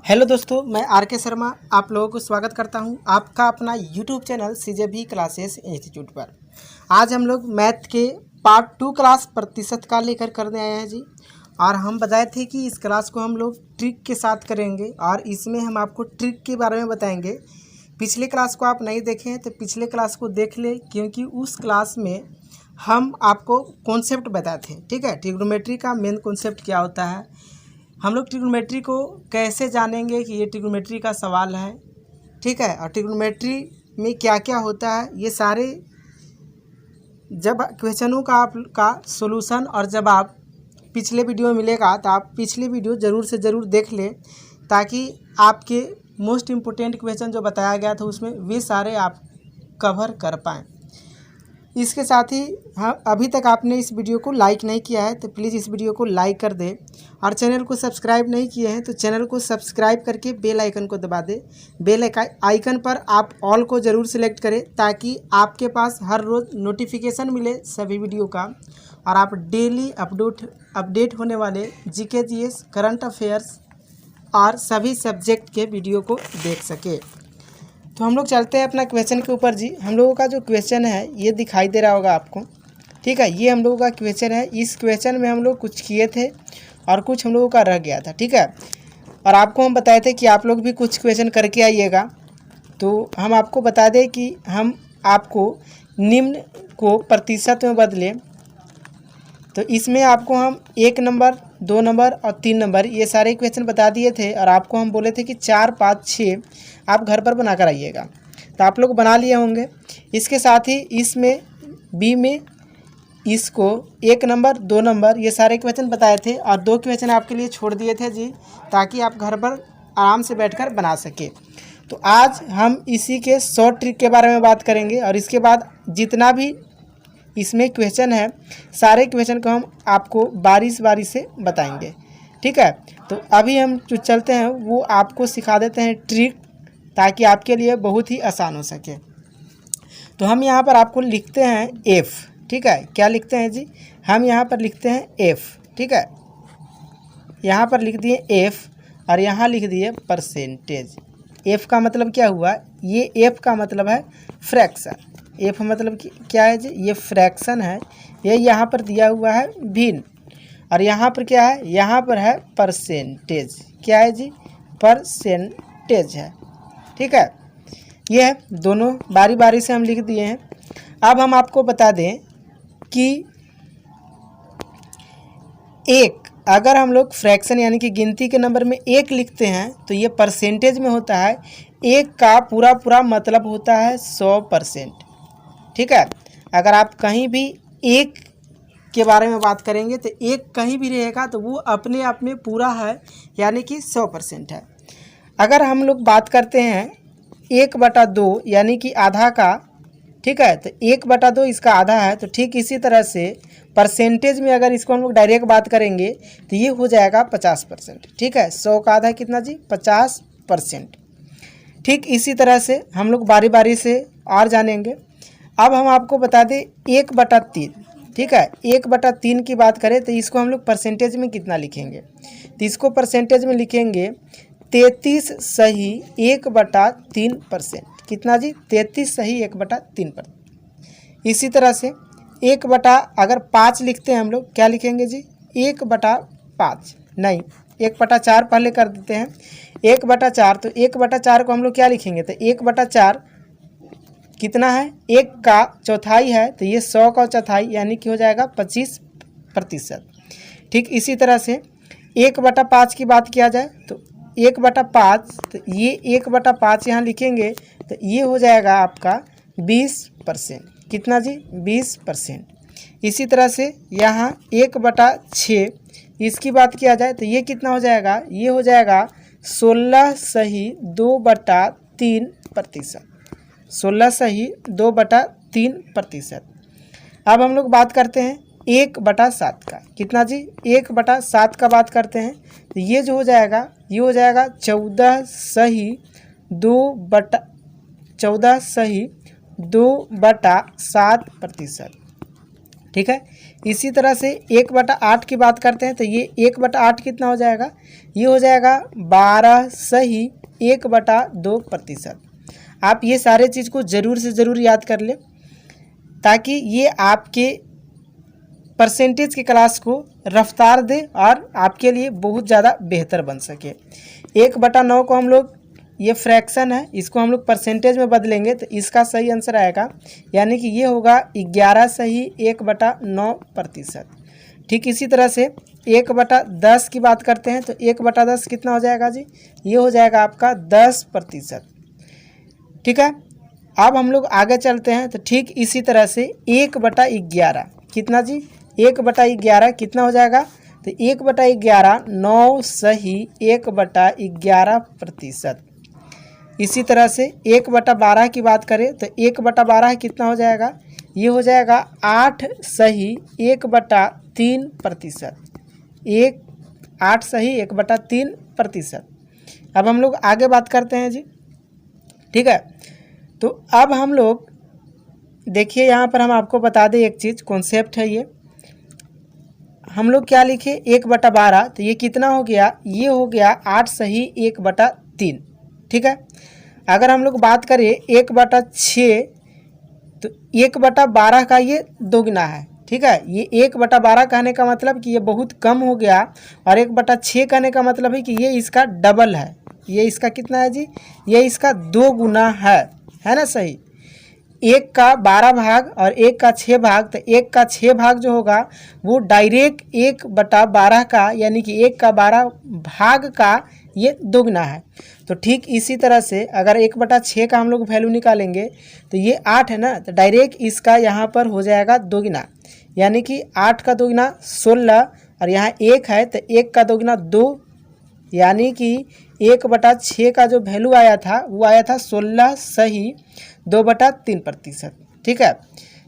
Hello दोस्तों, मैं are के शर्मा आप लोगों को स्वागत करता हूं आपका अपना YouTube channel CJB classes institute पर। आज हम लोग मैथ के पार्ट 2 क्लास प्रतिशत का लेकर करने आए हैं जी। और हम बताए थे कि इस क्लास को हम लोग ट्रिक के साथ करेंगे और इसमें हम आपको ट्रिक के बारे में बताएंगे। पिछले क्लास को आप नहीं देखे हैं तो पिछले क्लास को देख ले, क्योंकि उस क्लास में हम आपको कॉन्सेप्ट बताए थे। ठीक है, ट्रिग्नोमेट्री का मेन कॉन्सेप्ट क्या होता है, हम लोग ट्रिग्नोमेट्री को कैसे जानेंगे कि ये ट्रिग्नोमेट्री का सवाल है। ठीक है, और ट्रिग्नोमेट्री में क्या क्या होता है, ये सारे जब क्वेश्चनों का सॉल्यूशन और जवाब पिछले वीडियो में मिलेगा तो आप पिछले वीडियो ज़रूर से ज़रूर देख लें, ताकि आपके मोस्ट इम्पोर्टेंट क्वेश्चन जो बताया गया था उसमें वे सारे आप कवर कर पाएँ। इसके साथ ही हाँ, अभी तक आपने इस वीडियो को लाइक नहीं किया है तो प्लीज़ इस वीडियो को लाइक कर दें, और चैनल को सब्सक्राइब नहीं किए हैं तो चैनल को सब्सक्राइब करके बेल आइकन को दबा दें। बेल आइकन पर आप ऑल को ज़रूर सिलेक्ट करें, ताकि आपके पास हर रोज़ नोटिफिकेशन मिले सभी वीडियो का, और आप डेली अपडेट होने वाले GK GS करंट अफेयर्स और सभी सब्जेक्ट के वीडियो को देख सके। तो हम लोग चलते हैं अपना क्वेश्चन के ऊपर जी। हम लोगों का जो क्वेश्चन है ये दिखाई दे रहा होगा आपको। ठीक है, ये हम लोगों का क्वेश्चन है। इस क्वेश्चन में हम लोग कुछ किए थे और कुछ हम लोगों का रह गया था। ठीक है, और आपको हम बताए थे कि आप लोग भी कुछ क्वेश्चन करके आइएगा। तो हम आपको बता दें कि हम आपको निम्न को प्रतिशत में बदलें, तो इसमें आपको हम 1 नंबर, 2 नंबर और 3 नंबर ये सारे क्वेश्चन बता दिए थे, और आपको हम बोले थे कि 4, 5, 6 आप घर पर बना कर आइएगा। तो आप लोग बना लिए होंगे। इसके साथ ही इसमें बी में इसको 1 नंबर, 2 नंबर ये सारे क्वेश्चन बताए थे, और 2 क्वेश्चन आपके लिए छोड़ दिए थे जी, ताकि आप घर पर आराम से बैठकर बना सके। तो आज हम इसी के शॉर्ट ट्रिक के बारे में बात करेंगे, और इसके बाद जितना भी इसमें क्वेश्चन है सारे क्वेश्चन को हम आपको बारी से बताएंगे। ठीक है, तो अभी हम जो चलते हैं वो आपको सिखा देते हैं ट्रिक, ताकि आपके लिए बहुत ही आसान हो सके। तो हम यहाँ पर आपको लिखते हैं F। ठीक है, क्या लिखते हैं जी, हम यहाँ पर लिखते हैं F। ठीक है, यहाँ पर लिख दिए F और यहाँ लिख दिए परसेंटेज। F का मतलब क्या हुआ, ये F का मतलब है फ्रैक्शन। F मतलब क्या है जी, ये फ्रैक्शन है। ये यहाँ पर दिया हुआ है भिन्न, और यहाँ पर क्या है, यहाँ पर है परसेंटेज। क्या है जी, परसेंटेज है। ठीक है, ये है, दोनों बारी बारी से हम लिख दिए हैं। अब हम आपको बता दें कि एक, अगर हम लोग फ्रैक्शन यानी कि गिनती के नंबर में 1 लिखते हैं तो ये परसेंटेज में होता है। 1 का पूरा मतलब होता है 100%। ठीक है, अगर आप कहीं भी 1 के बारे में बात करेंगे तो 1 कहीं भी रहेगा तो वो अपने आप में पूरा है, यानी कि 100% है। अगर हम लोग बात करते हैं 1/2 यानी कि आधा का, ठीक है, तो 1/2 इसका आधा है। तो ठीक इसी तरह से परसेंटेज में अगर इसको हम लोग डायरेक्ट बात करेंगे तो ये हो जाएगा 50%। ठीक है, 100 का आधा कितना जी, 50%। ठीक इसी तरह से हम लोग बारी बारी से और जानेंगे। अब हम आपको बता दें 1/3। ठीक है, 1/3 की बात करें तो इसको हम लोग परसेंटेज में कितना लिखेंगे, तो इसको परसेंटेज में लिखेंगे 33 सही 1/3%। कितना जी, 33 सही 1/3%। इसी तरह से अगर 5 लिखते हैं हम लोग, क्या लिखेंगे जी, 1/5 नहीं, 1/4 पहले कर देते हैं। 1/4, तो 1/4 को हम लोग क्या लिखेंगे, तो 1/4 कितना है, 1 का चौथाई है, तो ये 100 का चौथाई यानी कि हो जाएगा 25%। ठीक इसी तरह से 1/5 की बात किया जाए तो 1/5, तो ये 1/5 यहाँ लिखेंगे तो ये हो जाएगा आपका 20%। कितना जी, 20%। इसी तरह से यहाँ 1/6 इसकी बात किया जाए तो ये कितना हो जाएगा, ये हो जाएगा 16 सही 2/3%। 16 सही 2/3%। अब हम लोग बात करते हैं 1/7 का। कितना जी, 1/7 का बात करते हैं तो ये जो हो जाएगा, ये हो जाएगा 14 सही 2/7%। ठीक है। इसी तरह से 1/8 की बात करते हैं तो ये 1/8 कितना हो जाएगा, ये हो जाएगा 12/1/2%। आप ये सारे चीज़ को ज़रूर से ज़रूर याद कर लें ताकि ये आपके परसेंटेज की क्लास को रफ्तार दे और आपके लिए बहुत ज़्यादा बेहतर बन सके। 1/9 को हम लोग, ये फ्रैक्शन है, इसको हम लोग परसेंटेज में बदलेंगे तो इसका सही आंसर आएगा, यानी कि ये होगा 11 सही 1/9%। ठीक इसी तरह से 1/10 की बात करते हैं तो 1/10 कितना हो जाएगा जी, ये हो जाएगा आपका 10%। ठीक है। अब हम लोग आगे चलते हैं तो ठीक इसी तरह से 1/11 कितना जी, 1/11 कितना हो जाएगा, तो 1/11 9 सही 1/11%। इसी तरह से 1/12 की बात करें तो 1/12 कितना हो जाएगा, ये हो जाएगा 8 सही 1/3%। 8 सही 1/3%। अब हम लोग आगे बात करते हैं जी। ठीक है, तो अब हम लोग देखिए यहाँ पर हम आपको बता दें एक चीज़, कॉन्सेप्ट है ये। हम लोग क्या लिखे 1/12, तो ये कितना हो गया, ये हो गया 8 सही 1/3। ठीक है। अगर हम लोग बात करें 1/6 तो 1/12 का ये दोगुना है। ठीक है, ये 1/12 कहने का मतलब कि ये बहुत कम हो गया, और 1/6 कहने का मतलब है कि ये इसका डबल है। ये इसका कितना है जी, ये इसका 2 गुना है ना। सही, 1 का 12 भाग और 1 का 6 भाग, तो 1 का 6 भाग जो होगा वो डायरेक्ट 1/12 का, यानी कि 1 का 12 भाग का ये दोगुना है। तो ठीक इसी तरह से अगर 1/6 का हम लोग वैल्यू निकालेंगे तो ये 8 है ना, तो डायरेक्ट इसका यहाँ पर हो जाएगा दोगुना, यानी कि 8 का दोगुना 16, और यहाँ 1 है तो 1 का दोगुना 2, यानी कि 1/6 का जो वैल्यू आया था वो आया था 16 सही 2/3%। ठीक है,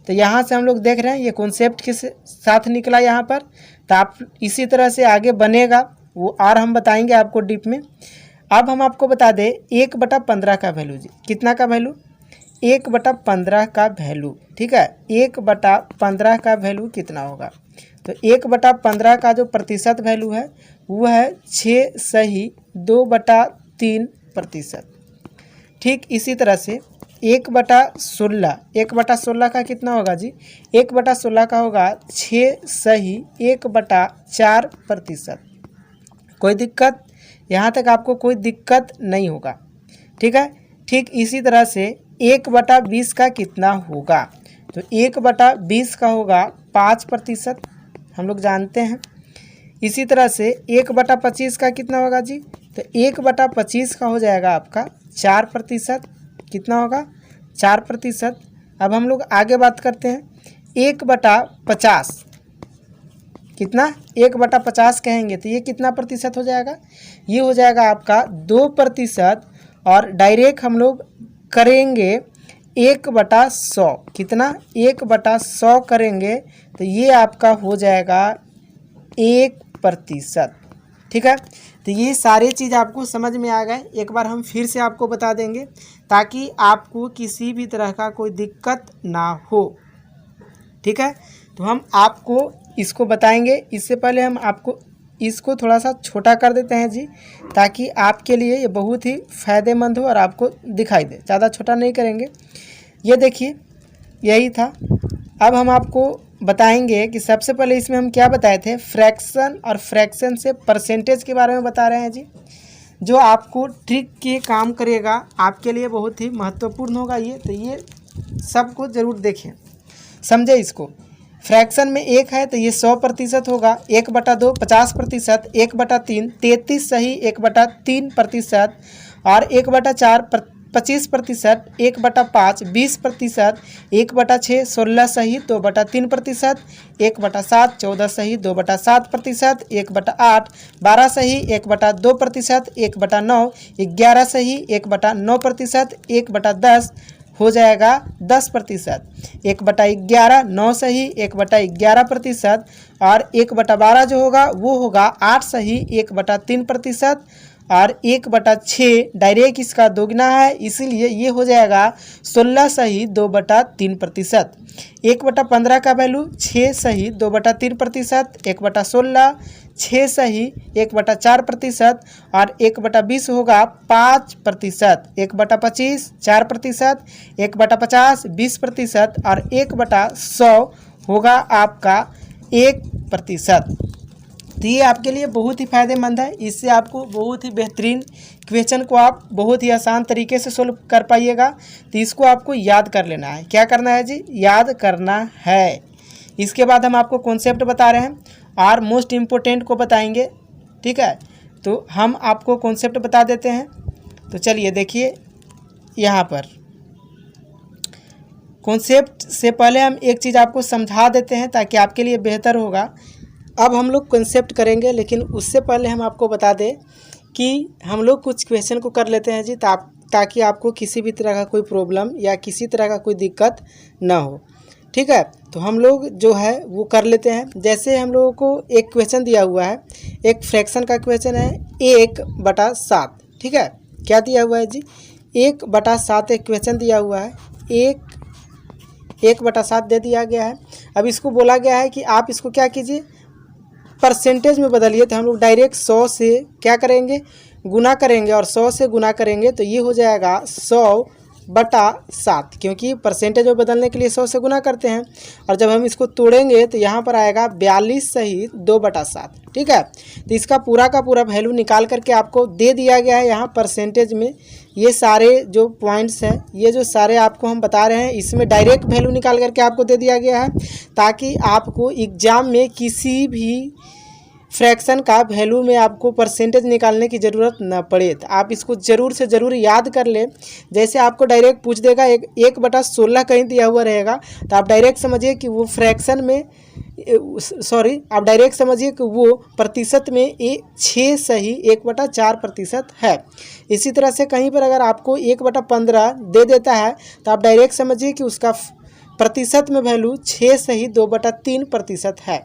तो यहाँ से हम लोग देख रहे हैं ये कॉन्सेप्ट के साथ निकला यहाँ पर। तो आप इसी तरह से आगे बनेगा वो और हम बताएंगे आपको डीप में। अब हम आपको बता दें 1/15 का वैल्यू जी, कितना का वैल्यू, 1/15 का वैल्यू। ठीक है, 1/15 का वैल्यू कितना होगा, तो 1/15 का जो प्रतिशत वैल्यू है वो है 6 सही 2/3%। ठीक इसी तरह से 1/16, 1/16 का कितना होगा जी, 1/16 का होगा 6 सही 1/4%। कोई दिक्कत, यहाँ तक आपको कोई दिक्कत नहीं होगा। ठीक है। ठीक इसी तरह से 1/20 का कितना होगा, तो 1/20 का होगा 5%, हम लोग जानते हैं। इसी तरह से 1/25 का कितना होगा जी, तो 1/25 का हो जाएगा आपका 4%। कितना होगा, 4%। अब हम लोग आगे बात करते हैं 1/50, कितना, 1/50 कहेंगे तो ये कितना प्रतिशत हो जाएगा, ये हो जाएगा आपका 2%। और डायरेक्ट हम लोग करेंगे 1/100, कितना, 1/100 करेंगे तो ये आपका हो जाएगा 1%। ठीक है, तो ये सारी चीज़ आपको समझ में आ गए। एक बार हम फिर से आपको बता देंगे ताकि आपको किसी भी तरह का कोई दिक्कत ना हो। ठीक है, तो हम आपको इसको बताएंगे। इससे पहले हम आपको इसको थोड़ा सा छोटा कर देते हैं जी, ताकि आपके लिए ये बहुत ही फ़ायदेमंद हो और आपको दिखाई दे। ज़्यादा छोटा नहीं करेंगे। ये देखिए, यही था। अब हम आपको बताएंगे कि सबसे पहले इसमें हम क्या बताए थे, फ्रैक्शन और फ्रैक्शन से परसेंटेज के बारे में बता रहे हैं जी, जो आपको ट्रिक के काम करेगा, आपके लिए बहुत ही महत्वपूर्ण होगा ये। तो ये सबको ज़रूर देखें, समझे इसको। फ्रैक्शन में 1 है तो ये 100% होगा, 1/2 50%, 1/3 33 सही 1/3%, और 1/4 25%, 1/5 20%, 1/6 16 सही 2/3%, 1/7 14 सही 2/7%, 1/8 12 सही 1/2%, 1/9 11 सही 1/9%, 1/10 हो जाएगा 10%, 1/11 9 सही 1/11%, और 1/12 जो होगा वो होगा 8 सही 1/3%, और 1/6 डायरेक्ट इसका दोगुना है, इसीलिए ये हो जाएगा 16 सही 2/3%। 1/15 का वैल्यू 6 सही 2/3%, 1/16 6 सही 1/4% और 1/20 होगा 5%, 1/25 4%, 1/50 20% और 1/100 होगा आपका 1%। तो ये आपके लिए बहुत ही फ़ायदेमंद है। इससे आपको बहुत ही बेहतरीन क्वेश्चन को आप बहुत ही आसान तरीके से सोल्व कर पाइएगा। तो इसको आपको याद कर लेना है। क्या करना है जी? याद करना है। इसके बाद हम आपको कॉन्सेप्ट बता रहे हैं और मोस्ट इम्पोर्टेंट को बताएंगे। ठीक है, तो हम आपको कॉन्सेप्ट बता देते हैं। तो चलिए देखिए, यहाँ पर कॉन्सेप्ट से पहले हम एक चीज़ आपको समझा देते हैं ताकि आपके लिए बेहतर होगा। अब हम लोग कॉन्सेप्ट करेंगे, लेकिन उससे पहले हम आपको बता दें कि हम लोग कुछ क्वेश्चन को कर लेते हैं जी, ताकि आपको किसी भी तरह का कोई प्रॉब्लम या किसी तरह का कोई दिक्कत ना हो। ठीक है, तो हम लोग जो है वो कर लेते हैं। जैसे हम लोगों को एक क्वेश्चन दिया हुआ है, एक फ्रैक्शन का क्वेश्चन है 1/7। ठीक है, क्या दिया हुआ है जी? 1/7 एक क्वेश्चन दिया हुआ है। 1/7 दे दिया गया है। अब इसको बोला गया है कि आप इसको क्या कीजिए, परसेंटेज में बदलिए। तो हम लोग डायरेक्ट 100 से क्या करेंगे, गुना करेंगे और 100 से गुना करेंगे तो ये हो जाएगा 100/7, क्योंकि परसेंटेज में बदलने के लिए 100 से गुना करते हैं। और जब हम इसको तोड़ेंगे तो यहाँ पर आएगा 42 सही 2/7। ठीक है, तो इसका पूरा का पूरा वैल्यू निकाल करके आपको दे दिया गया है यहाँ परसेंटेज में। ये सारे जो पॉइंट्स हैं, ये जो सारे आपको हम बता रहे हैं, इसमें डायरेक्ट वैल्यू निकाल करके आपको दे दिया गया है, ताकि आपको एग्ज़ाम में किसी भी फ्रैक्शन का वैल्यू में आपको परसेंटेज निकालने की ज़रूरत न पड़े। तो आप इसको ज़रूर से ज़रूर याद कर लें। जैसे आपको डायरेक्ट पूछ देगा 1/16 कहीं दिया हुआ रहेगा, तो आप डायरेक्ट समझिए कि वो फ्रैक्शन में आप डायरेक्ट समझिए कि वो प्रतिशत में 6 सही 1/4% है। इसी तरह से कहीं पर अगर आपको 1/15 दे देता है, तो आप डायरेक्ट समझिए कि उसका प्रतिशत में वैल्यू 6 सही 2/3% है।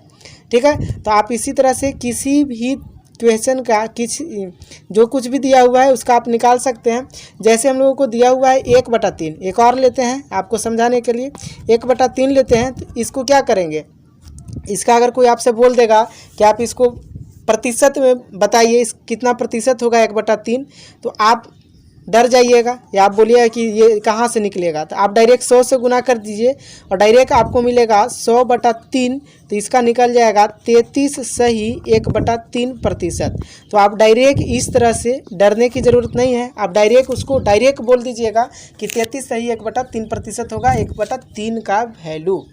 ठीक है, तो आप इसी तरह से किसी भी क्वेश्चन का जो कुछ भी दिया हुआ है उसका आप निकाल सकते हैं। जैसे हम लोगों को दिया हुआ है 1/3, एक और लेते हैं आपको समझाने के लिए। 1/3 लेते हैं, तो इसको क्या करेंगे, इसका अगर कोई आपसे बोल देगा कि आप इसको प्रतिशत में बताइए, इस कितना प्रतिशत होगा 1/3, तो आप डर जाइएगा या आप बोलिएगा कि ये कहाँ से निकलेगा। तो आप डायरेक्ट 100 से गुना कर दीजिए और डायरेक्ट आपको मिलेगा 100/3, तो इसका निकल जाएगा 33 सही 1/3%। तो आप डायरेक्ट इस तरह से डरने की ज़रूरत नहीं है। आप डायरेक्ट उसको डायरेक्ट बोल दीजिएगा कि 33 सही 1/3% होगा 1/3 का वैल्यू।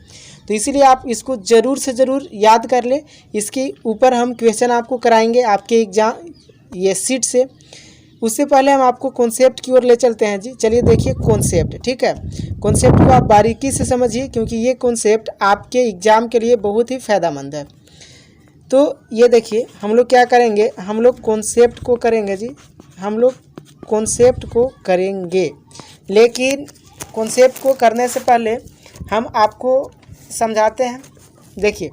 तो इसीलिए आप इसको ज़रूर से ज़रूर याद कर ले। इसके ऊपर हम क्वेश्चन आपको कराएंगे आपके एग्जाम ये सीट से। उससे पहले हम आपको कॉन्सेप्ट की ओर ले चलते हैं जी। चलिए देखिए कॉन्सेप्ट। ठीक है, कॉन्सेप्ट को आप बारीकी से समझिए, क्योंकि ये कॉन्सेप्ट आपके एग्ज़ाम के लिए बहुत ही फ़ायदेमंद है। तो ये देखिए, हम लोग क्या करेंगे, हम लोग कॉन्सेप्ट को करेंगे जी, हम लोग कॉन्सेप्ट को करेंगे। लेकिन कॉन्सेप्ट को करने से पहले हम आपको समझाते हैं। देखिए,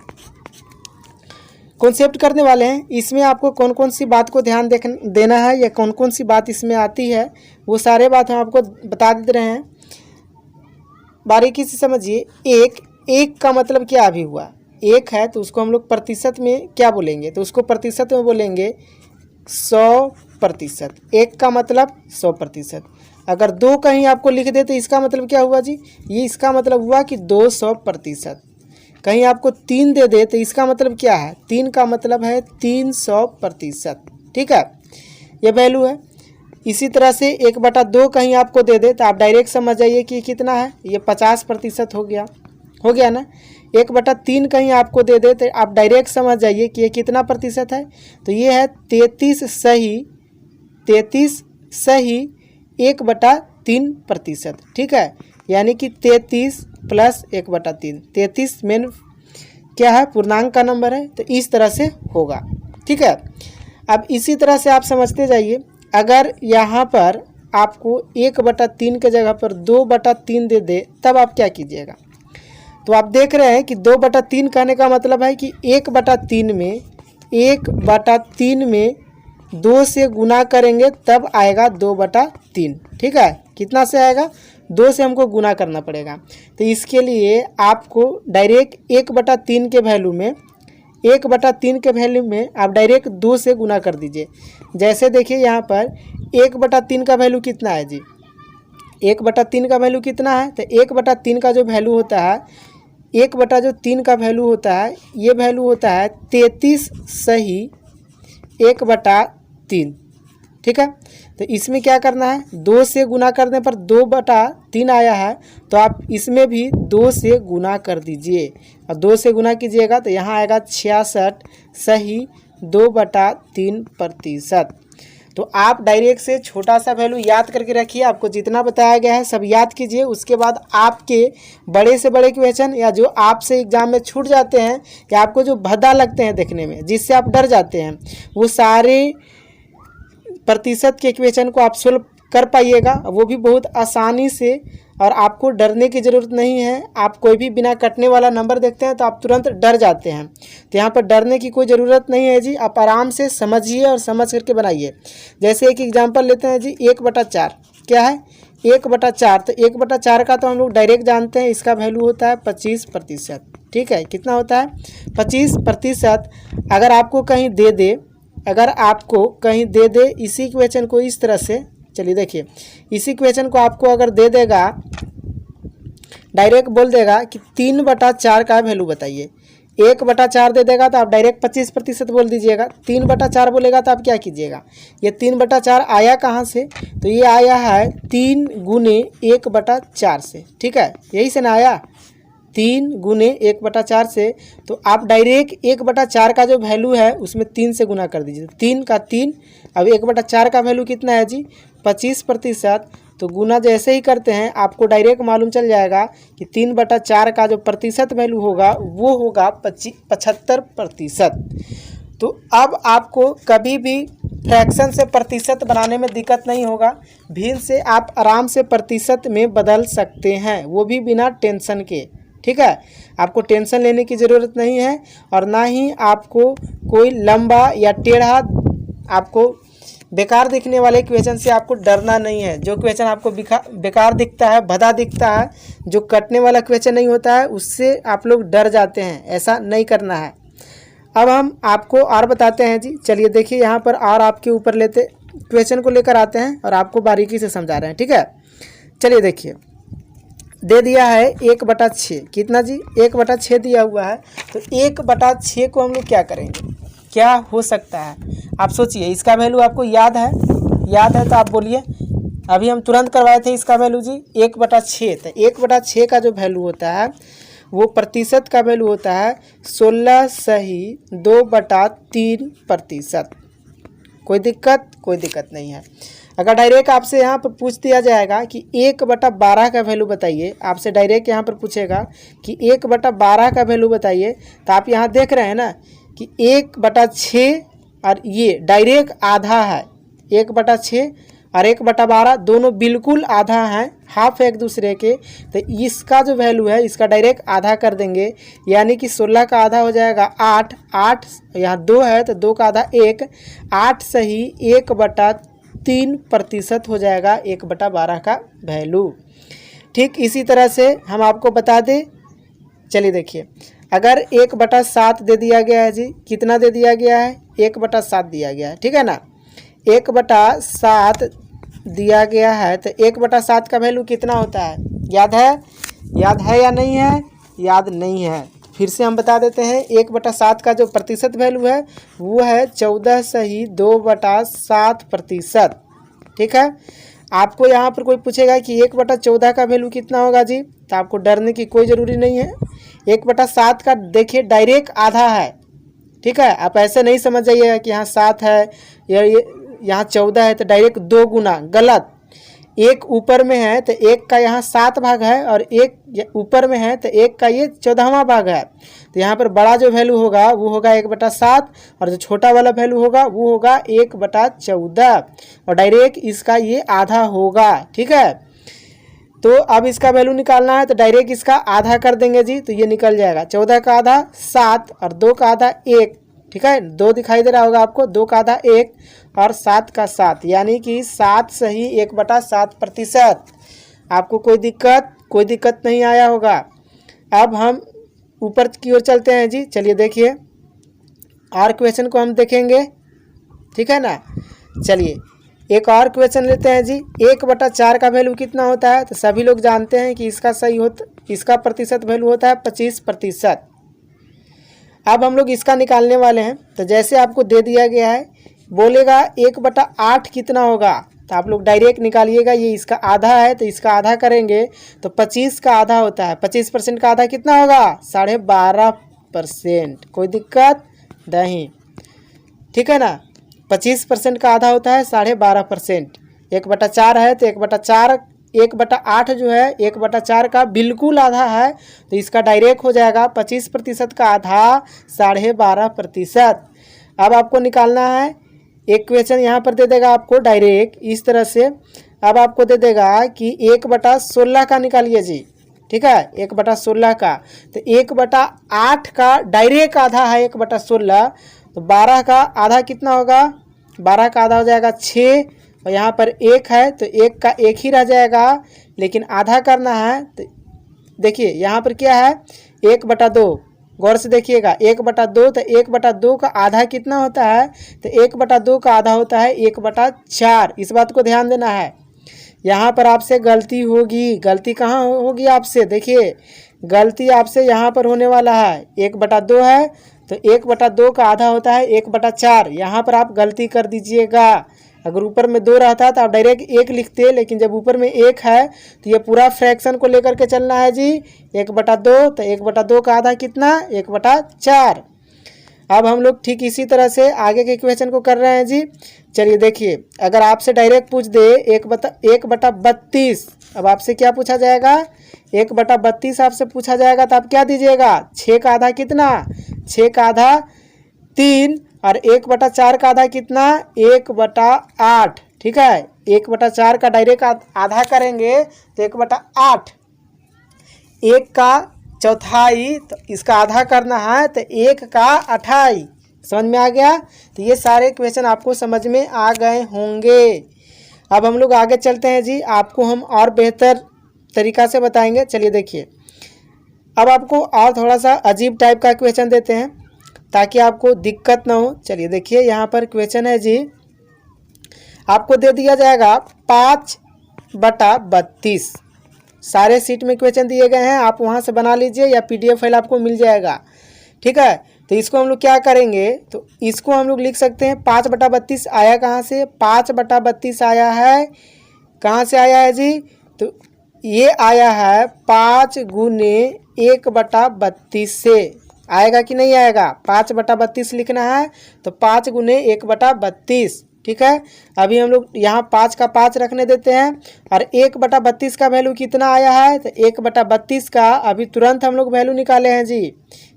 कॉन्सेप्ट करने वाले हैं, इसमें आपको कौन कौन सी बात को ध्यान देना है या कौन कौन सी बात इसमें आती है, वो सारे बात हम आपको बता दे रहे हैं। बारीकी से समझिए। एक का मतलब क्या अभी हुआ, एक है तो उसको हम लोग प्रतिशत में क्या बोलेंगे, तो उसको प्रतिशत में बोलेंगे 100%। एक का मतलब 100%। अगर 2 कहीं आपको लिख दे तो इसका मतलब क्या हुआ जी, ये इसका मतलब हुआ कि 200%। कहीं आपको 3 दे दे तो इसका मतलब क्या है, 3 का मतलब है 300%। ठीक है, ये वैल्यू है। इसी तरह से 1/2 कहीं आपको दे दे तो आप डायरेक्ट समझ जाइए कि कितना है, ये 50% हो गया ना। 1/3 कहीं आपको दे दे तो आप डायरेक्ट समझ जाइए कि ये कितना प्रतिशत है, तो ये है 33 सही 1/3%। ठीक है, यानी कि 33 + 1/3। 33 मेन क्या है, पूर्णांक का नंबर है, तो इस तरह से होगा। ठीक है, अब इसी तरह से आप समझते जाइए। अगर यहाँ पर आपको 1/3 के जगह पर 2/3 दे दे, तब आप क्या कीजिएगा। तो आप देख रहे हैं कि 2/3 कहने का मतलब है कि 1/3 में 2 से गुना करेंगे तब आएगा 2/3। ठीक है, कितना से आएगा? 2 से हमको गुना करना पड़ेगा। तो इसके लिए आपको डायरेक्ट 1/3 के वैल्यू में 1/3 के वैल्यू में आप डायरेक्ट 2 से गुना कर दीजिए। जैसे देखिए यहाँ पर 1/3 का वैल्यू कितना है जी? 1/3 का वैल्यू कितना है? तो 1/3 का जो वैल्यू होता है, 1/3 का वैल्यू होता है, ये वैल्यू होता है 33 सही 1/3। ठीक है, तो इसमें क्या करना है? 2 से गुना करने पर 2/3 आया है, तो आप इसमें भी 2 से गुना कर दीजिए और 2 से गुना कीजिएगा तो यहाँ आएगा 66 सही 2/3%। तो आप डायरेक्ट से छोटा सा वैल्यू याद करके रखिए, आपको जितना बताया गया है सब याद कीजिए। उसके बाद आपके बड़े से बड़े क्वेश्चन या जो आपसे एग्जाम में छूट जाते हैं या आपको जो भद्दा लगते हैं देखने में, जिससे आप डर जाते हैं, वो सारे प्रतिशत के क्वेश्चन को आप सोल्व कर पाइएगा, वो भी बहुत आसानी से। और आपको डरने की ज़रूरत नहीं है। आप कोई भी बिना कटने वाला नंबर देखते हैं तो आप तुरंत डर जाते हैं, तो यहाँ पर डरने की कोई ज़रूरत नहीं है जी। आप आराम से समझिए और समझ करके बनाइए। जैसे एक एग्जांपल लेते हैं जी, 1/4 क्या है? 1/4। तो 1/4 का तो हम लोग डायरेक्ट जानते हैं, इसका वैल्यू होता है 25%। ठीक है, कितना होता है? 25%। अगर आपको कहीं दे दे, अगर आपको कहीं दे दे इसी क्वेश्चन को इस तरह से, चलिए देखिए, इसी क्वेश्चन को आपको अगर दे देगा, डायरेक्ट बोल देगा कि 3/4 का वैल्यू बताइए। 1/4 दे देगा तो आप डायरेक्ट 25% बोल दीजिएगा। 3/4 बोलेगा तो आप क्या कीजिएगा? ये 3/4 आया कहाँ से? तो ये आया है 3 गुने 1/4 से। ठीक है, यही से ना आया, 3 गुने 1/4 से। तो आप डायरेक्ट 1/4 का जो वैल्यू है उसमें 3 से गुना कर दीजिए। 3 का 3, अब 1/4 का वैल्यू कितना है जी? 25%। तो गुना जैसे ही करते हैं आपको डायरेक्ट मालूम चल जाएगा कि 3/4 का जो प्रतिशत वैल्यू होगा वो होगा 75%। तो अब आपको कभी भी फ्रैक्शन से प्रतिशत बनाने में दिक्कत नहीं होगा। भिन्न से आप आराम से प्रतिशत में बदल सकते हैं, वो भी बिना टेंशन के। ठीक है, आपको टेंशन लेने की ज़रूरत नहीं है और ना ही आपको कोई लंबा या टेढ़ा, आपको बेकार दिखने वाले क्वेश्चन से आपको डरना नहीं है। जो क्वेश्चन आपको बेकार दिखता है, भदा दिखता है, जो कटने वाला क्वेश्चन नहीं होता है, उससे आप लोग डर जाते हैं। ऐसा नहीं करना है। अब हम आपको और बताते हैं जी। चलिए देखिए, यहाँ पर और आपके ऊपर लेते क्वेश्चन को लेकर आते हैं और आपको बारीकी से समझा रहे हैं। ठीक है, चलिए देखिए, दे दिया है 1/6। कितना जी? 1/6 दिया हुआ है। तो 1/6 को हम लोग क्या करेंगे? क्या हो सकता है? आप सोचिए, इसका वैल्यू आपको याद है? याद है तो आप बोलिए। अभी हम तुरंत करवाए थे इसका वैल्यू जी 1/6। तो 1/6 का जो वैल्यू होता है वो प्रतिशत का वैल्यू होता है 16 सही 2/3%। कोई दिक्कत नहीं है। अगर डायरेक्ट आपसे यहाँ पर पूछ दिया जाएगा कि 1/12 का वैल्यू बताइए, आपसे डायरेक्ट यहाँ पर पूछेगा कि 1/12 का वैल्यू बताइए, तो आप यहाँ देख रहे हैं ना कि 1/6 और ये डायरेक्ट आधा है। 1/6 और 1/12 दोनों बिल्कुल आधा हैं, हाफ एक दूसरे के। तो इसका जो वैल्यू है इसका डायरेक्ट आधा कर देंगे, यानी कि 16 का आधा हो जाएगा 8। 8 यहाँ 2 है तो 2 का आधा 1। 8 सही 1/3% हो जाएगा 1/12 का वैल्यू। ठीक इसी तरह से हम आपको बता दें। चलिए देखिए, अगर 1/7 दे दिया गया है जी, कितना दे दिया गया है? 1/7 दिया गया है। ठीक है ना, 1/7 दिया गया है तो 1/7 का वैल्यू कितना होता है? याद है? याद है या नहीं है? याद नहीं है, फिर से हम बता देते हैं। 1/7 का जो प्रतिशत वैल्यू है वो है 14 सही 2/7%। ठीक है, आपको यहाँ पर कोई पूछेगा कि 1/14 का वैल्यू कितना होगा जी, तो आपको डरने की कोई ज़रूरी नहीं है। 1/7 का देखिए डायरेक्ट आधा है। ठीक है, आप ऐसे नहीं समझ जाइएगा कि यहाँ 7 है या यहाँ 14 है तो डायरेक्ट 2 गुना, गलत। एक ऊपर में है तो एक का यहाँ 7 भाग है और एक ऊपर में है तो एक का ये 14वां भाग है। तो यहाँ पर बड़ा जो वैल्यू होगा वो होगा 1/7 और जो छोटा वाला वैल्यू होगा वो होगा 1/14 और डायरेक्ट इसका ये आधा होगा। ठीक है, तो अब इसका वैल्यू निकालना है तो डायरेक्ट इसका आधा कर देंगे जी, तो ये निकल जाएगा। 14 का आधा 7 और 2 का आधा 1, ठीक है, 2 दिखाई दे रहा होगा आपको, 2 का आधा 1 और 7 का 7, यानी कि 7 सही 1/7%। आपको कोई दिक्कत नहीं आया होगा। अब हम ऊपर की ओर चलते हैं जी। चलिए देखिए और क्वेश्चन को हम देखेंगे, ठीक है ना। चलिए एक और क्वेश्चन लेते हैं जी। 1/4 का वैल्यू कितना होता है? तो सभी लोग जानते हैं कि इसका प्रतिशत वैल्यू होता है 25%। अब हम लोग इसका निकालने वाले हैं। तो जैसे आपको दे दिया गया है, बोलेगा 1/8 कितना होगा, तो आप लोग डायरेक्ट निकालिएगा। ये इसका आधा है तो इसका आधा करेंगे तो 25 का आधा होता है। 25% का आधा कितना होगा? 12.5%। कोई दिक्कत नहीं, ठीक है ना। 25% का आधा होता है 12.5%। 1/4 है तो 1/8 जो है 1/4 का बिल्कुल आधा है, तो इसका डायरेक्ट हो जाएगा 25% का आधा 12.5%। अब आपको निकालना है। एक क्वेश्चन यहाँ पर दे देगा आपको डायरेक्ट इस तरह से। अब आपको दे देगा कि 1/16 का निकालिए जी, ठीक है, 1/16 का। तो 1/8 का डायरेक्ट आधा है 1/16, तो 12 का आधा कितना होगा? 12 का आधा हो जाएगा 6, और यहाँ पर 1 है तो 1 का 1 ही रह जाएगा, लेकिन आधा करना है। तो देखिए यहाँ पर क्या है, 1/2। गौर से देखिएगा, 1/2। तो 1/2 का आधा कितना होता है? तो 1/2 का आधा होता है 1/4। इस बात को ध्यान देना है। यहाँ पर आपसे गलती होगी। गलती कहाँ होगी आपसे? देखिए गलती आपसे यहाँ पर होने वाला है। 1/2 है तो 1/2 का आधा होता है 1/4। यहाँ पर आप गलती कर दीजिएगा। अगर ऊपर में 2 रहता तो आप डायरेक्ट 1 लिखते, लेकिन जब ऊपर में 1 है तो ये पूरा फ्रैक्शन को लेकर के चलना है जी। 1/2 तो 1/2 का आधा कितना? 1/4। अब हम लोग ठीक इसी तरह से आगे के क्वेश्चन को कर रहे हैं जी। चलिए देखिए, अगर आपसे डायरेक्ट पूछ दे 1/32, अब आपसे क्या पूछा जाएगा? 1/32 आपसे पूछा जाएगा, तो आप क्या दीजिएगा? 6 का आधा कितना? 6 का आधा 3, और 1/4 का आधा कितना? 1/8, ठीक है। 1/4 का डायरेक्ट आधा करेंगे तो 1/8। 1 का चौथाई तो इसका आधा करना है, तो 1 का 28। समझ में आ गया? तो ये सारे क्वेश्चन आपको समझ में आ गए होंगे। अब हम लोग आगे चलते हैं जी। आपको हम और बेहतर तरीका से बताएंगे। चलिए देखिए, अब आपको और थोड़ा सा अजीब टाइप का क्वेश्चन देते हैं ताकि आपको दिक्कत ना हो। चलिए देखिए, यहाँ पर क्वेश्चन है जी। आपको दे दिया जाएगा 5/32। सारे सीट में क्वेश्चन दिए गए हैं, आप वहाँ से बना लीजिए या PDF फाइल आपको मिल जाएगा, ठीक है। तो इसको हम लोग क्या करेंगे, तो इसको हम लोग लिख सकते हैं 5/32 आया कहाँ से? 5/32 आया है, कहाँ से आया है जी? तो ये आया है 5 गुने 1/32 से। आएगा कि नहीं आएगा? 5/32 लिखना है तो 5 गुने 1/32, ठीक है। अभी हम लोग यहाँ 5 का 5 रखने देते हैं, और 1/32 का वैल्यू कितना आया है? तो 1/32 का अभी तुरंत हम लोग वैल्यू निकाले हैं जी।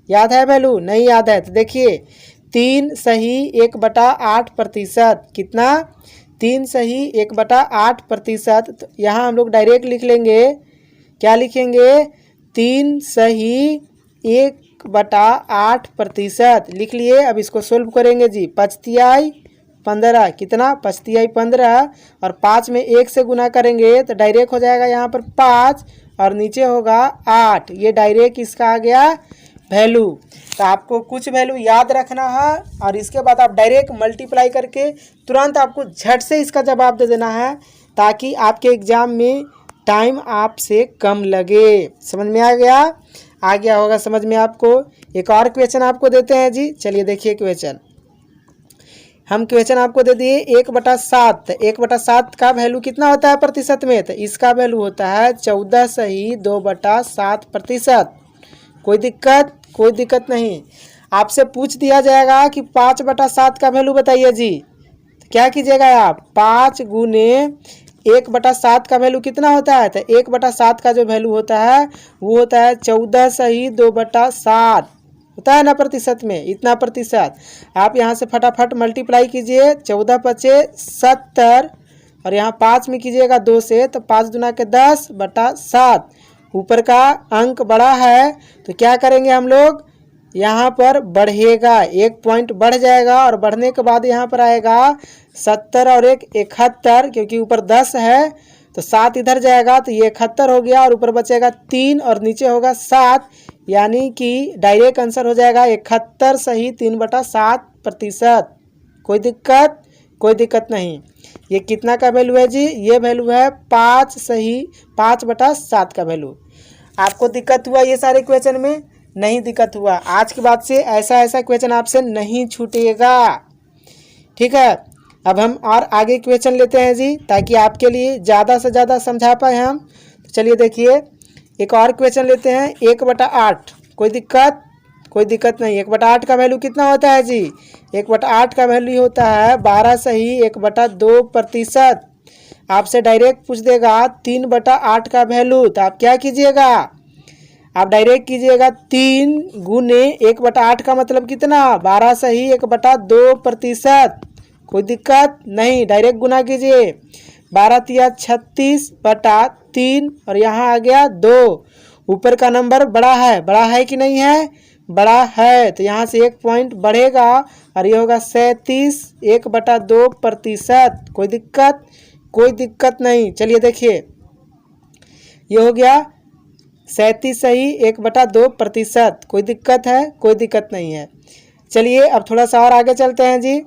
याद है वैल्यू? नहीं याद है तो देखिए, 3 सही 1/8%। कितना? 3 सही 1/8%। तो यहाँ हम लोग डायरेक्ट लिख लेंगे, क्या लिखेंगे? 3 सही 1/8% लिख लिए। अब इसको सोल्व करेंगे जी। 5×3 15, कितना? 5×3 15, और 5 में 1 से गुना करेंगे तो डायरेक्ट हो जाएगा यहाँ पर 5, और नीचे होगा 8। ये डायरेक्ट इसका आ गया वैल्यू। तो आपको कुछ वैल्यू याद रखना है, और इसके बाद आप डायरेक्ट मल्टीप्लाई करके तुरंत आपको झट से इसका जवाब दे देना है, ताकि आपके एग्ज़ाम में टाइम आपसे कम लगे। समझ में आ गया? आ गया होगा समझ में आपको। एक और क्वेश्चन आपको देते हैं जी। चलिए देखिए क्वेश्चन, हम क्वेश्चन आपको दे दिए 1/7। 1/7 का वैल्यू कितना होता है प्रतिशत में? तो इसका वैल्यू होता है 14 सही 2/7%। कोई दिक्कत नहीं। आपसे पूछ दिया जाएगा कि 5/7 का वैल्यू बताइए जी, तो क्या कीजिएगा आप? 5 गुने 1/7 का वैल्यू कितना होता है? तो 1/7 का जो वैल्यू होता है वो होता है 14 सही 2/7 होता है ना प्रतिशत में, इतना प्रतिशत। आप यहाँ से फटाफट मल्टीप्लाई कीजिए, 14×5 = 70, और यहाँ 5 में कीजिएगा 2 से, तो 5 दूना के 10/7। ऊपर का अंक बड़ा है तो क्या करेंगे हम लोग? यहाँ पर बढ़ेगा, 1 पॉइंट बढ़ जाएगा और बढ़ने के बाद यहाँ पर आएगा 70 और 1 71, क्योंकि ऊपर 10 है तो 7 इधर जाएगा तो ये 71 हो गया और ऊपर बचेगा 3 और नीचे होगा 7, यानी कि डायरेक्ट आंसर हो जाएगा 71 सही 3/7%। कोई दिक्कत नहीं। ये कितना का वैल्यू है जी? ये वैल्यू है 5 सही 5/7 का वैल्यू। आपको दिक्कत हुआ ये सारे क्वेश्चन में? नहीं दिक्कत हुआ। आज के बाद से ऐसा क्वेश्चन आपसे नहीं छूटेगा, ठीक है। अब हम और आगे क्वेश्चन लेते हैं जी, ताकि आपके लिए ज़्यादा से ज़्यादा समझा पाए हम। तो चलिए देखिए, एक और क्वेश्चन लेते हैं 1/8। कोई दिक्कत नहीं। 1/8 का वैल्यू कितना होता है जी? 1/8 का वैल्यू होता है 12 सही 1/2%। आपसे डायरेक्ट पूछ देगा 3/8 का वैल्यू, तो आप क्या कीजिएगा? आप डायरेक्ट कीजिएगा 3 गुने 1/8 का मतलब कितना? 12 सही 1/2%। कोई दिक्कत नहीं, डायरेक्ट गुना कीजिए। 12 तिया 36/3 और यहाँ आ गया 2। ऊपर का नंबर बड़ा है कि नहीं है? बड़ा है, तो यहाँ से 1 पॉइंट बढ़ेगा और ये होगा 37 1/2%। कोई दिक्कत नहीं। चलिए देखिए, ये हो गया 37 सही 1/2%। कोई दिक्कत है? कोई दिक्कत नहीं है। चलिए अब थोड़ा सा और आगे चलते हैं जी।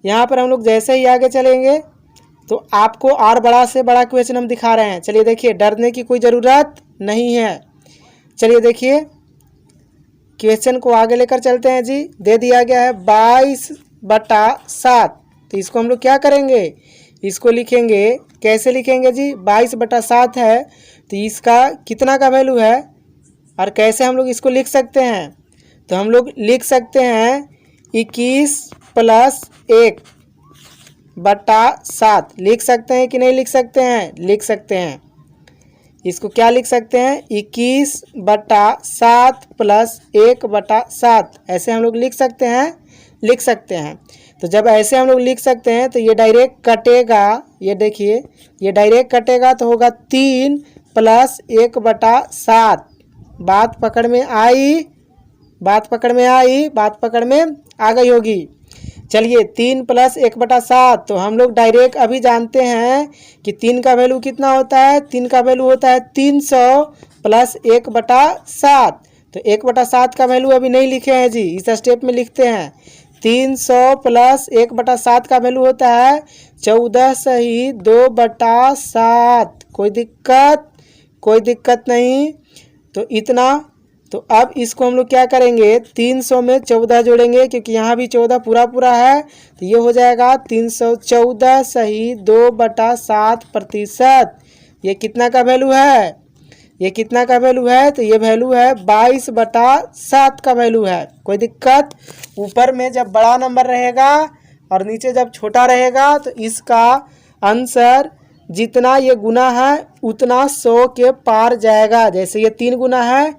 यहाँ पर हम लोग जैसे ही आगे चलेंगे तो आपको और बड़ा से बड़ा क्वेश्चन हम दिखा रहे हैं। चलिए देखिए, डरने की कोई ज़रूरत नहीं है। चलिए देखिए, क्वेश्चन को आगे लेकर चलते हैं जी। दे दिया गया है 22/7, तो इसको हम लोग क्या करेंगे? इसको लिखेंगे, कैसे लिखेंगे जी? 22/7 है तो इसका कितना का वैल्यू है और कैसे हम लोग इसको लिख सकते हैं? तो हम लोग लिख सकते हैं 21 + 1/7। लिख सकते हैं कि नहीं लिख सकते हैं? लिख सकते हैं। इसको क्या लिख सकते हैं? 21/7 + 1/7, ऐसे हम लोग लिख सकते हैं। तो जब ऐसे हम लोग लिख सकते हैं तो ये डायरेक्ट कटेगा। ये देखिए, ये डायरेक्ट कटेगा तो होगा 3 + 1/7। बात पकड़ में आ गई होगी। चलिए 3 + 1/7, तो हम लोग डायरेक्ट अभी जानते हैं कि 3 का वैल्यू कितना होता है? 3 का वैल्यू होता है 300 + 1/7। तो 1/7 का वैल्यू अभी नहीं लिखे हैं जी, इस स्टेप में लिखते हैं। 300 + 1/7 का वैल्यू होता है 14 सही 2/7। कोई दिक्कत नहीं। तो इतना। तो अब इसको हम लोग क्या करेंगे? 300 में 14 जोड़ेंगे, क्योंकि यहाँ भी 14 पूरा है, तो ये हो जाएगा 314 सही 2/7%। ये कितना का वैल्यू है? तो ये वैल्यू है 22/7 का वैल्यू है। कोई दिक्कत? ऊपर में जब बड़ा नंबर रहेगा और नीचे जब छोटा रहेगा तो इसका आंसर जितना ये गुना है उतना 100 के पार जाएगा। जैसे ये 3 गुना है,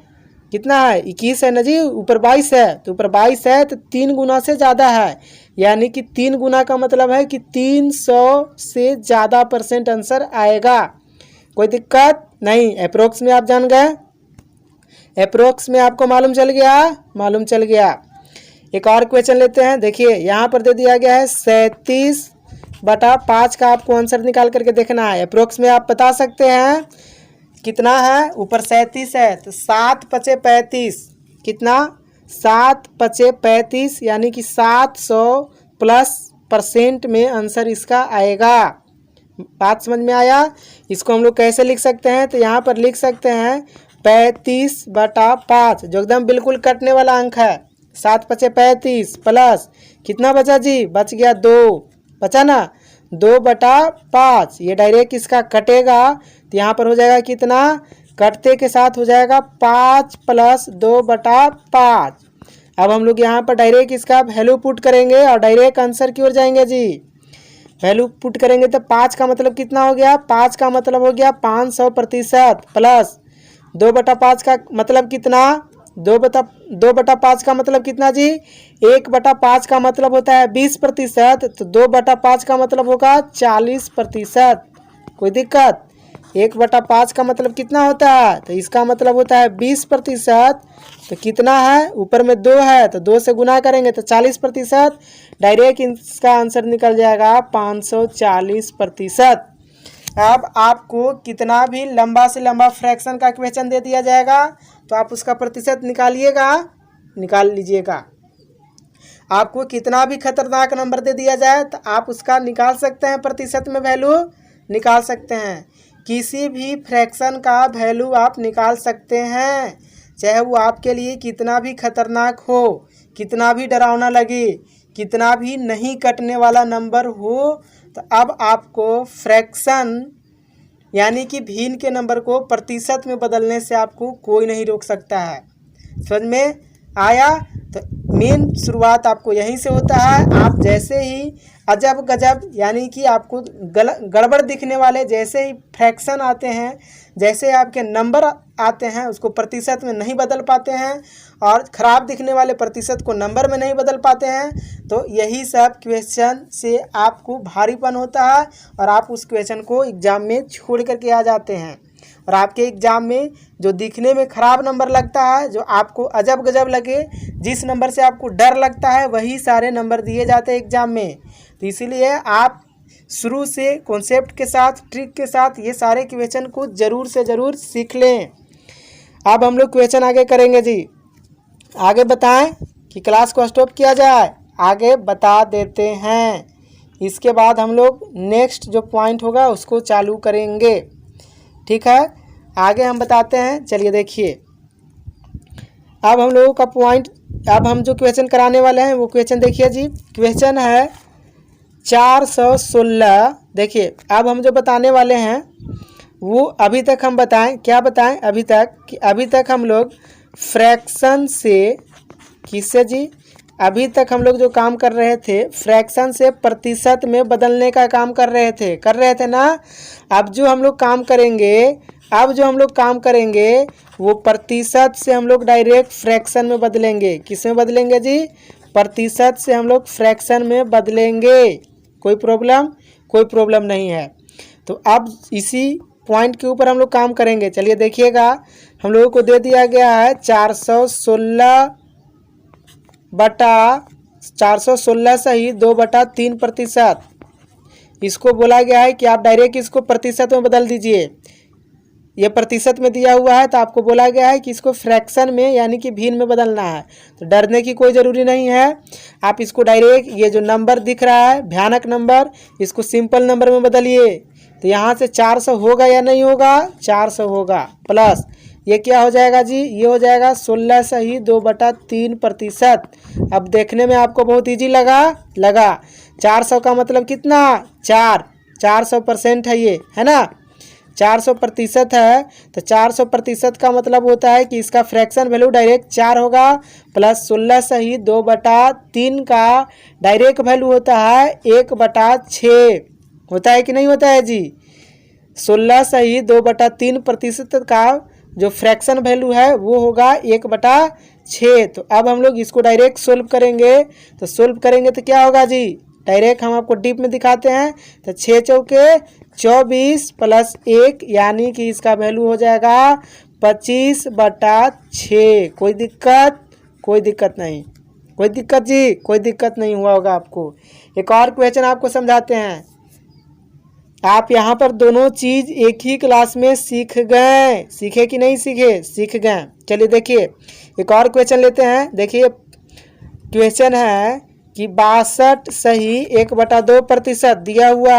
कितना है? 21 है ना जी, ऊपर 22 है, तो ऊपर 22 है तो 3 गुना से ज़्यादा है, यानी कि 3 गुना का मतलब है कि 300 से ज़्यादा % आंसर आएगा। कोई दिक्कत नहीं। अप्रोक्स में आप जान गए, अप्रोक्स में आपको मालूम चल गया। एक और क्वेश्चन लेते हैं। देखिए यहाँ पर दे दिया गया है 37/5 का आपको आंसर निकाल करके देखना है। अप्रोक्स में आप बता सकते हैं कितना है? ऊपर 37 है तो 7 × 5 = 35। कितना? 7 × 5 = 35, यानी कि 700+ % में आंसर इसका आएगा। बात समझ में आया? इसको हम लोग कैसे लिख सकते हैं? तो यहाँ पर लिख सकते हैं 35/5, जो एकदम बिल्कुल कटने वाला अंक है। 7 × 5 = 35 प्लस कितना बचा जी? बच गया 2, बचा ना? 2/5। ये डायरेक्ट इसका कटेगा तो यहाँ पर हो जाएगा कितना? कटते के साथ हो जाएगा 5 + 2/5। अब हम लोग यहाँ पर डायरेक्ट इसका वैल्यू पुट करेंगे और डायरेक्ट आंसर की ओर जाएंगे जी। वैल्यू पुट करेंगे तो 5 का मतलब कितना हो गया? 5 का मतलब हो गया 500% प्लस 2/5 का मतलब कितना? 2/5 का मतलब कितना जी? 1/5 का मतलब होता है 20%, तो 2/5 का मतलब होगा 40%। कोई दिक्कत? 1/5 का मतलब कितना होता है? तो इसका मतलब होता है 20%। तो कितना है? ऊपर में 2 है तो 2 से गुना करेंगे तो 40%। डायरेक्ट इसका आंसर निकल जाएगा 540%। अब आपको कितना भी लंबा से लंबा फ्रैक्शन का क्वेश्चन दे दिया जाएगा तो आप उसका प्रतिशत निकाल लीजिएगा। आपको कितना भी खतरनाक नंबर दे दिया जाए तो आप उसका निकाल सकते हैं, प्रतिशत में वैल्यू निकाल सकते हैं। किसी भी फ्रैक्शन का वैल्यू आप निकाल सकते हैं, चाहे वो आपके लिए कितना भी खतरनाक हो, कितना भी डरावना लगे, कितना भी नहीं कटने वाला नंबर हो। तो अब आपको फ्रैक्शन यानी कि भिन्न के नंबर को प्रतिशत में बदलने से आपको कोई नहीं रोक सकता है। समझ में आया? तो मेन शुरुआत आपको यहीं से होता है। आप जैसे ही अजब गजब यानी कि आपको गड़बड़ दिखने वाले जैसे ही फ्रैक्शन आते हैं, जैसे आपके नंबर आते हैं, उसको प्रतिशत में नहीं बदल पाते हैं और ख़राब दिखने वाले प्रतिशत को नंबर में नहीं बदल पाते हैं, तो यही सब क्वेश्चन से आपको भारीपन होता है और आप उस क्वेश्चन को एग्ज़ाम में छोड़ करके आ जाते हैं। और आपके एग्ज़ाम में जो दिखने में ख़राब नंबर लगता है, जो आपको अजब गजब लगे, जिस नंबर से आपको डर लगता है, वही सारे नंबर दिए जाते हैं एग्ज़ाम में। तो इसीलिए आप शुरू से कॉन्सेप्ट के साथ, ट्रिक के साथ ये सारे क्वेश्चन को ज़रूर से ज़रूर सीख लें। अब हम लोग क्वेश्चन आगे करेंगे जी। आगे बताएं कि क्लास को स्टॉप किया जाए? आगे बता देते हैं। इसके बाद हम लोग नेक्स्ट जो पॉइंट होगा उसको चालू करेंगे। ठीक है, आगे हम बताते हैं। चलिए देखिए, अब हम लोगों का पॉइंट, अब हम जो क्वेश्चन कराने वाले हैं वो क्वेश्चन देखिए जी। क्वेश्चन है 416। देखिए, अब हम जो बताने वाले हैं वो अभी तक हम बताएं, क्या बताएं अभी तक, कि अभी तक हम लोग फ्रैक्शन से, किससे जी, अभी तक हम लोग जो काम कर रहे थे फ्रैक्शन से प्रतिशत में बदलने का काम कर रहे थे ना। अब जो हम लोग काम करेंगे वो प्रतिशत से हम लोग डायरेक्ट फ्रैक्शन में बदलेंगे। किस में बदलेंगे जी? प्रतिशत से हम लोग फ्रैक्शन में बदलेंगे। कोई प्रॉब्लम नहीं है। तो अब इसी पॉइंट के ऊपर हम लोग काम करेंगे। चलिए देखिएगा, हम लोगों को दे दिया गया है 416 सही 2/3%। इसको बोला गया है कि आप डायरेक्ट इसको प्रतिशत में बदल दीजिए। ये प्रतिशत में दिया हुआ है तो आपको बोला गया है कि इसको फ्रैक्शन में यानी कि भिन्न में बदलना है। तो डरने की कोई ज़रूरी नहीं है। आप इसको डायरेक्ट, ये जो नंबर दिख रहा है भयानक नंबर, इसको सिंपल नंबर में बदलिए। तो यहाँ से 400 होगा या नहीं होगा? 400 होगा। प्लस ये क्या हो जाएगा जी? ये हो जाएगा 16 सही 2/3%। अब देखने में आपको बहुत ईजी लगा। 400 का मतलब कितना? 400% है ये, है ना। 400% है तो 400% का मतलब होता है कि इसका फ्रैक्शन वैल्यू डायरेक्ट 4 होगा। प्लस 16 सही 2/3 का डायरेक्ट वैल्यू होता है 1/6। होता है कि नहीं होता है जी? 16 सही 2/3% का जो फ्रैक्शन वैल्यू है वो होगा 1/6। तो अब हम लोग इसको डायरेक्ट सोल्व करेंगे। तो सोल्व करेंगे तो क्या होगा जी? डायरेक्ट हम आपको डीप में दिखाते हैं। तो 6 चौके 24 प्लस 1 यानी कि इसका वैल्यू हो जाएगा 25/6। कोई दिक्कत नहीं। कोई दिक्कत नहीं हुआ होगा आपको। एक और क्वेश्चन आपको समझाते हैं। आप यहाँ पर दोनों चीज़ एक ही क्लास में सीखे कि नहीं सीख गए। चलिए देखिए, एक और क्वेश्चन लेते हैं। देखिए, क्वेश्चन है कि 62 सही 1/2% दिया हुआ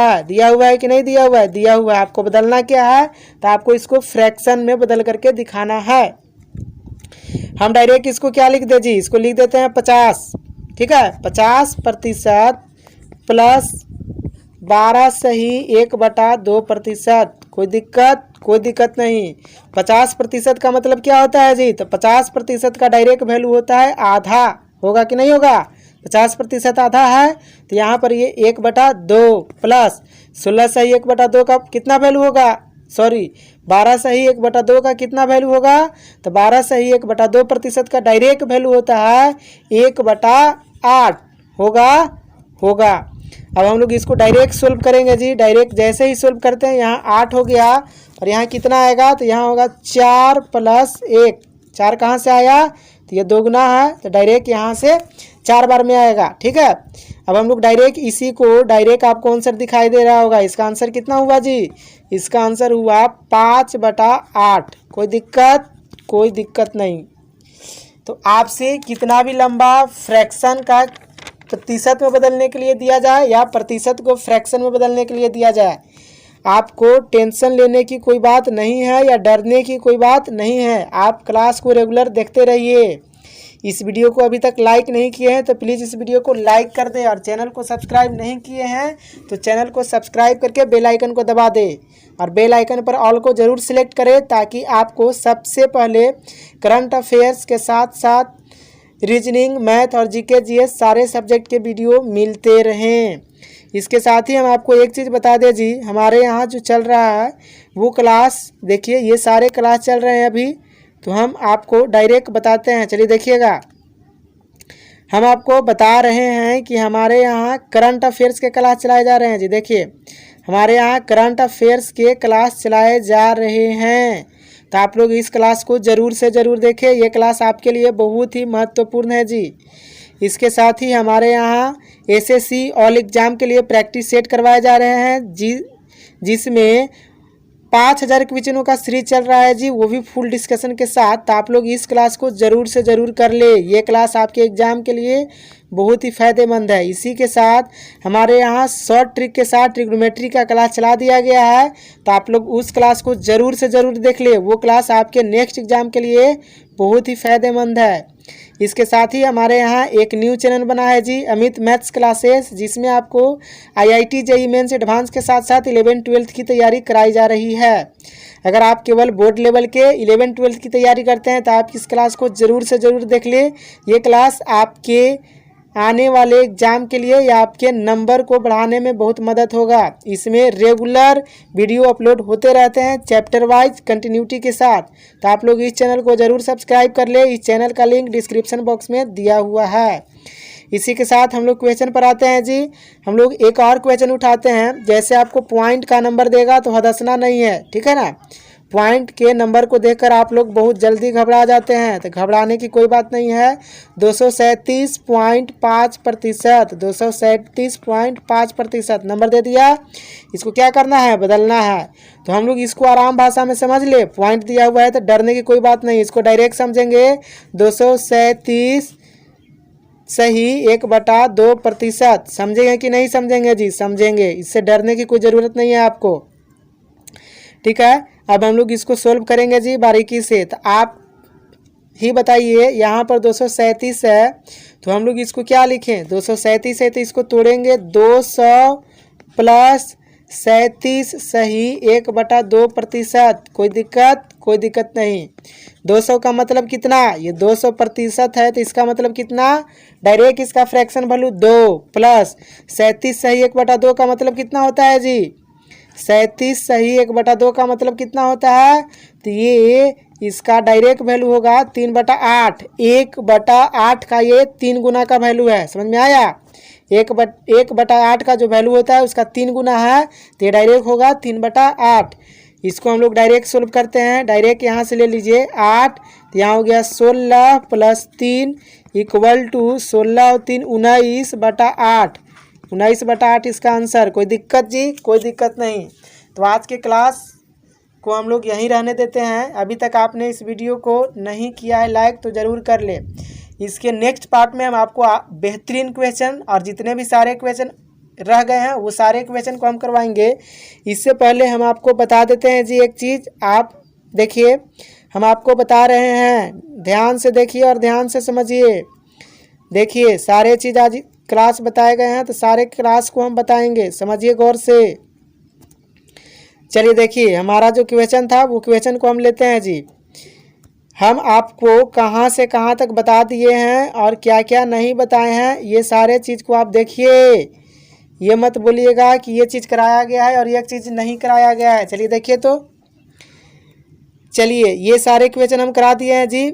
है कि नहीं दिया हुआ है? दिया हुआ है। आपको बदलना क्या है? तो आपको इसको फ्रैक्शन में बदल करके दिखाना है। हम डायरेक्ट इसको क्या लिख दे जी? इसको लिख देते हैं 50। ठीक है, 50% प्लस 12 सही 1/2%। कोई दिक्कत नहीं। 50% का मतलब क्या होता है जी? तो 50% का डायरेक्ट वैल्यू होता है आधा। होगा कि नहीं होगा? 50% आधा है तो यहाँ पर ये 1/2 प्लस 16 सही 1/2 का कितना वैल्यू होगा? 12 सही 1/2 का कितना वैल्यू होगा? तो 12 सही 1/2% का डायरेक्ट वैल्यू होता है 1/8। होगा। अब हम लोग इसको डायरेक्ट सोल्व करेंगे जी। डायरेक्ट जैसे ही सोल्व करते हैं, यहाँ 8 हो गया और यहाँ कितना आएगा, तो यहाँ होगा 4 + 1। 4 कहाँ से आया, तो ये 2 गुना है, तो डायरेक्ट यहाँ से 4 बार में आएगा। ठीक है, अब हम लोग डायरेक्ट इसी को डायरेक्ट आपको आंसर दिखाई दे रहा होगा। इसका आंसर कितना हुआ जी, इसका आंसर हुआ 5/8। कोई दिक्कत, कोई दिक्कत नहीं। तो आपसे कितना भी लंबा फ्रैक्शन का प्रतिशत में बदलने के लिए दिया जाए या प्रतिशत को फ्रैक्शन में बदलने के लिए दिया जाए, आपको टेंशन लेने की कोई बात नहीं है या डरने की कोई बात नहीं है। आप क्लास को रेगुलर देखते रहिए। इस वीडियो को अभी तक लाइक नहीं किए हैं तो प्लीज़ इस वीडियो को लाइक कर दें, और चैनल को सब्सक्राइब नहीं किए हैं तो चैनल को सब्सक्राइब करके बेल आइकन को दबा दें, और बेल आइकन पर ऑल को ज़रूर सिलेक्ट करें ताकि आपको सबसे पहले करंट अफेयर्स के साथ साथ रीजनिंग, मैथ और जीके जीएस सारे सब्जेक्ट के वीडियो मिलते रहें। इसके साथ ही हम आपको एक चीज़ बता दें जी, हमारे यहाँ जो चल रहा है वो क्लास देखिए, ये सारे क्लास चल रहे हैं अभी, तो हम आपको डायरेक्ट बताते हैं। चलिए देखिएगा, हम आपको बता रहे हैं कि हमारे यहाँ करंट अफेयर्स के क्लास चलाए जा रहे हैं जी। देखिए, हमारे यहाँ करंट अफेयर्स के क्लास चलाए जा रहे हैं, तो आप लोग इस क्लास को ज़रूर से ज़रूर देखें। ये क्लास आपके लिए बहुत ही महत्वपूर्ण है जी। इसके साथ ही हमारे यहाँ एसएससी ऑल एग्ज़ाम के लिए प्रैक्टिस सेट करवाए जा रहे हैं जिसमें 5000 क्वेश्चनों का सीरीज चल रहा है जी, वो भी फुल डिस्कशन के साथ। तो आप लोग इस क्लास को ज़रूर से ज़रूर कर ले। ये क्लास आपके एग्ज़ाम के लिए बहुत ही फ़ायदेमंद है। इसी के साथ हमारे यहाँ शॉर्ट ट्रिक के साथ ट्रिग्नोमेट्री का क्लास चला दिया गया है, तो आप लोग उस क्लास को ज़रूर से ज़रूर देख ले। वो क्लास आपके नेक्स्ट एग्ज़ाम के लिए बहुत ही फ़ायदेमंद है। इसके साथ ही हमारे यहाँ एक न्यू चैनल बना है जी, अमित मैथ्स क्लासेस, जिसमें आपको आईआईटी जेईई मेंस एडवांस के साथ साथ 11-12 की तैयारी कराई जा रही है। अगर आप केवल बोर्ड लेवल के 11-12 की तैयारी करते हैं तो आप इस क्लास को ज़रूर से ज़रूर देख ले। ये क्लास आपके आने वाले एग्ज़ाम के लिए या आपके नंबर को बढ़ाने में बहुत मदद होगा। इसमें रेगुलर वीडियो अपलोड होते रहते हैं चैप्टर वाइज कंटिन्यूटी के साथ, तो आप लोग इस चैनल को ज़रूर सब्सक्राइब कर ले। इस चैनल का लिंक डिस्क्रिप्शन बॉक्स में दिया हुआ है। इसी के साथ हम लोग क्वेश्चन पर आते हैं जी। हम लोग एक और क्वेश्चन उठाते हैं। जैसे आपको पॉइंट का नंबर देगा तो हदसना नहीं है, ठीक है ना। पॉइंट के नंबर को देखकर आप लोग बहुत जल्दी घबरा जाते हैं, तो घबराने की कोई बात नहीं है। 237.5%, 237.5% नंबर दे दिया। इसको क्या करना है, बदलना है। तो हम लोग इसको आराम भाषा में समझ ले। पॉइंट दिया हुआ है तो डरने की कोई बात नहीं, इसको डायरेक्ट समझेंगे। 237 सही 1/2%। समझेंगे कि नहीं समझेंगे जी, समझेंगे। इससे डरने की कोई ज़रूरत नहीं है आपको, ठीक है। अब हम लोग इसको सोल्व करेंगे जी बारीकी से। तो आप ही बताइए, यहाँ पर 237 है तो हम लोग इसको क्या लिखें, 237 है तो इसको तोड़ेंगे। 200 + 37 सही 1/2%। कोई दिक्कत, कोई दिक्कत नहीं। 200 का मतलब कितना, ये 200% है तो इसका मतलब कितना, डायरेक्ट इसका फ्रैक्शन वैल्यू 2 + 37 सही 1/2 का मतलब कितना होता है जी, 37 सही 1/2 का मतलब कितना होता है, तो ये इसका डायरेक्ट वैल्यू होगा 3/8। 1/8 का ये 3 गुना का वैल्यू है, समझ में आया। 1/8 का जो वैल्यू होता है उसका 3 गुना है, तो ये डायरेक्ट होगा 3/8। इसको हम लोग डायरेक्ट सोल्व करते हैं। डायरेक्ट यहाँ से ले लीजिए 8, तो यहाँ हो गया 16 + 3 = 16 और 3 19/8। 19/8 इसका आंसर। कोई दिक्कत जी, कोई दिक्कत नहीं। तो आज के क्लास को हम लोग यहीं रहने देते हैं। अभी तक आपने इस वीडियो को नहीं किया है लाइक तो ज़रूर कर ले। इसके नेक्स्ट पार्ट में हम आपको बेहतरीन क्वेश्चन और जितने भी सारे क्वेश्चन रह गए हैं वो सारे क्वेश्चन को हम करवाएंगे। इससे पहले हम आपको बता देते हैं जी एक चीज़, आप देखिए, हम आपको बता रहे हैं, ध्यान से देखिए और ध्यान से समझिए। देखिए, सारे चीज़ आज क्लास बताए गए हैं तो सारे क्लास को हम बताएंगे, समझिए गौर से। चलिए देखिए, हमारा जो क्वेश्चन था वो क्वेश्चन को हम लेते हैं जी। हम आपको कहाँ से कहाँ तक बता दिए हैं और क्या क्या नहीं बताए हैं, ये सारे चीज़ को आप देखिए। ये मत बोलिएगा कि ये चीज़ कराया गया है और ये चीज़ नहीं कराया गया है। चलिए देखिए, तो चलिए ये सारे क्वेश्चन हम करा दिए हैं जी।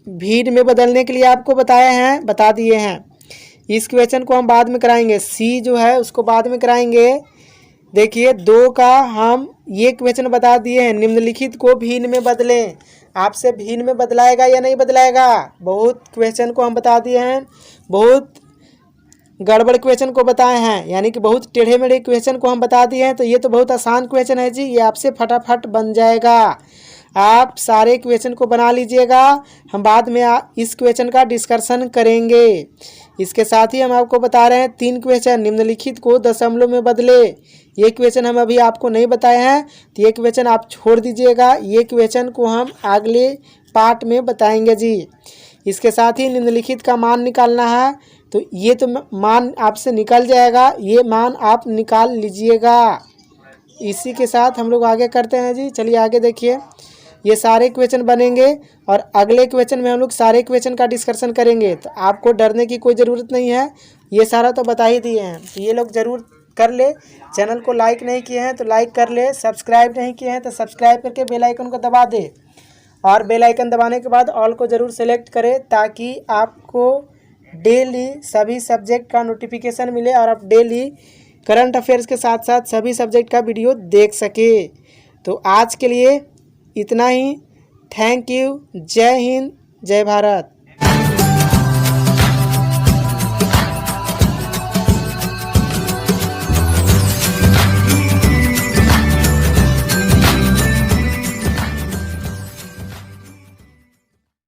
भीड़ में बदलने के लिए आपको बताए हैं, बता दिए हैं। इस क्वेश्चन को हम बाद में कराएंगे, सी जो है उसको बाद में कराएंगे। देखिए 2 का हम ये क्वेश्चन बता दिए हैं, निम्नलिखित को भिन्न में बदलें। आपसे भिन्न में बदलाएगा या नहीं बदलाएगा? बहुत क्वेश्चन को हम बता दिए हैं, बहुत गड़बड़ क्वेश्चन को बताए हैं, यानी कि बहुत टेढ़े मेढ़े क्वेश्चन को हम बता दिए हैं। तो ये तो बहुत आसान क्वेश्चन है जी, ये आपसे फटाफट बन जाएगा। आप सारे क्वेश्चन को बना लीजिएगा, हम बाद में इस क्वेश्चन का डिस्कशन करेंगे। इसके साथ ही हम आपको बता रहे हैं 3 क्वेश्चन, निम्नलिखित को दशमलव में बदले। ये क्वेश्चन हम अभी आपको नहीं बताए हैं, तो ये क्वेश्चन आप छोड़ दीजिएगा, ये क्वेश्चन को हम अगले पार्ट में बताएंगे जी। इसके साथ ही निम्नलिखित का मान निकालना है, तो ये तो मान आपसे निकल जाएगा, ये मान आप निकाल लीजिएगा। इसी के साथ हम लोग आगे करते हैं जी। चलिए आगे देखिए, ये सारे क्वेश्चन बनेंगे और अगले क्वेश्चन में हम लोग सारे क्वेश्चन का डिस्कशन करेंगे। तो आपको डरने की कोई ज़रूरत नहीं है, ये सारा तो बता ही दिए हैं, तो ये लोग ज़रूर कर ले। चैनल को लाइक नहीं किए हैं तो लाइक कर ले, सब्सक्राइब नहीं किए हैं तो सब्सक्राइब करके बेल आइकन को दबा दे, और बेल आइकन दबाने के बाद ऑल को ज़रूर सेलेक्ट करें, ताकि आपको डेली सभी सब्जेक्ट का नोटिफिकेशन मिले और आप डेली करंट अफेयर्स के साथ साथ सभी सब्जेक्ट का वीडियो देख सके। तो आज के लिए इतना ही। Thank you. जय हिंद, जय भारत।